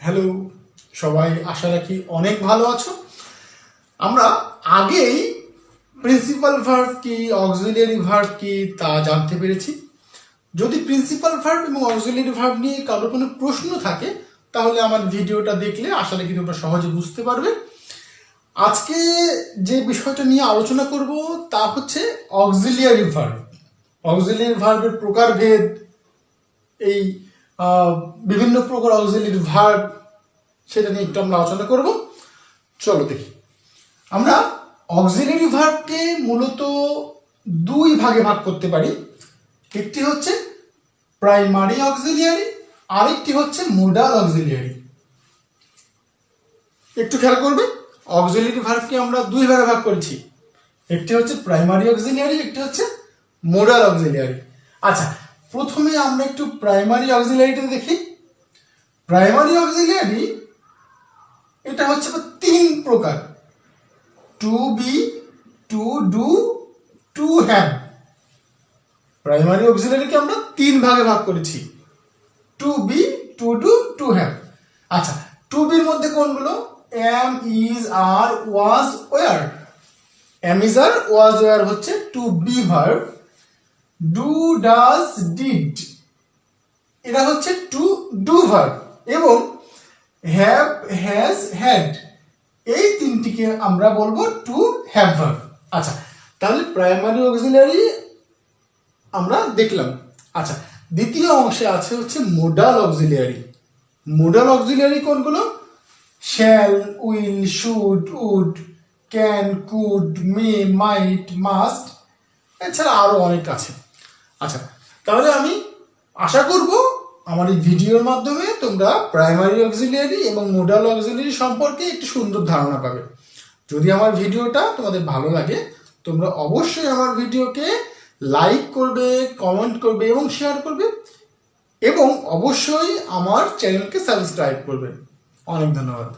Hello সবাই, আশা রাখি অনেক ভালো আছো। আমরা আগেই প্রিন্সিপাল ভার্ব কি অক্সিলিয়ারি ভার্ব কি তা জানতে পেরেছি। যদি প্রিন্সিপাল ভার্ব এবং অক্সিলিয়ারি ভার্ব নিয়ে কারো কোনো প্রশ্ন থাকে তাহলে আমার ভিডিওটা দেখলে আশা রাখি তোমরা সহজে বুঝতে পারবে। আজকে যে বিষয়টা নিয়ে আলোচনা করব তা হচ্ছে অক্সিলিয়ারি ভার্ব। অক্সিলিয়ারি ভার্বের প্রকারভেদ, এই বিভিন্ন প্রকার অক্সিলিয়ারি ভার্ব, সেটা নিয়ে একটু আমরা আলোচনা করব। চলো দেখি। আমরা অক্সিলিয়ারি ভার্বকে মূলত দুই ভাগে ভাগ করতে পারি। একটি হচ্ছে প্রাইমারি অক্সিলিয়ারি, আরেকটি হচ্ছে মোডাল অক্সিলিয়ারি। একটু খেয়াল করবে, অক্সিলিয়ারি ভার্বকে আমরা দুই ভাগে ভাগ করেছি। একটি হচ্ছে প্রাইমারি অক্সিলিয়ারি, একটি হচ্ছে মোডাল অক্সিলিয়ারি। আচ্ছা, প্রথমে আমরা একটু প্রাইমারি অক্সিলিয়ারিটা দেখি। প্রাইমারি অক্সিলিয়ারি এটা হচ্ছে তিন প্রকার: to be, to do, to have. Primary অক্সিলিয়ারিকে আমরা তিন ভাগে ভাগ করেছি: to be, to do, to have. আচ্ছা, টু বির মধ্যে কোনগুলো? Am, is, are, was, were. Am, is, are, was, were হচ্ছে to be verb. Do, does, did এরা হচ্ছে টু ডু ভার্ব। এবং হ্যাভ, হ্যাজ, হ্যাড এই তিনটিকে আমরা বলবো টু হ্যাভ ভার্ব। আচ্ছা, তাহলে প্রাইমারি অক্সিলিয়ারি আমরা দেখলাম। আচ্ছা, দ্বিতীয় অংশে আছে হচ্ছে মোডাল অক্সিলিয়ারি। মোডাল অক্সিলিয়ারি কোনগুলো? Shall, will, should, would, can, could, may, might, must, এছাড়া আরো অনেক আছে। আচ্ছা, তাহলে আমি আশা করব আমার এই ভিডিওর মাধ্যমে তোমরা প্রাইমারি অক্সিলিয়ারি এবং মোডাল অক্সিলিয়ারি সম্পর্কে একটি সুন্দর ধারণা পাবে। যদি আমার ভিডিওটা তোমাদের ভালো লাগে তোমরা অবশ্যই আমার ভিডিওকে লাইক করবে, কমেন্ট করবে এবং শেয়ার করবে, এবং অবশ্যই আমার চ্যানেলকে সাবস্ক্রাইব করবে। অনেক ধন্যবাদ।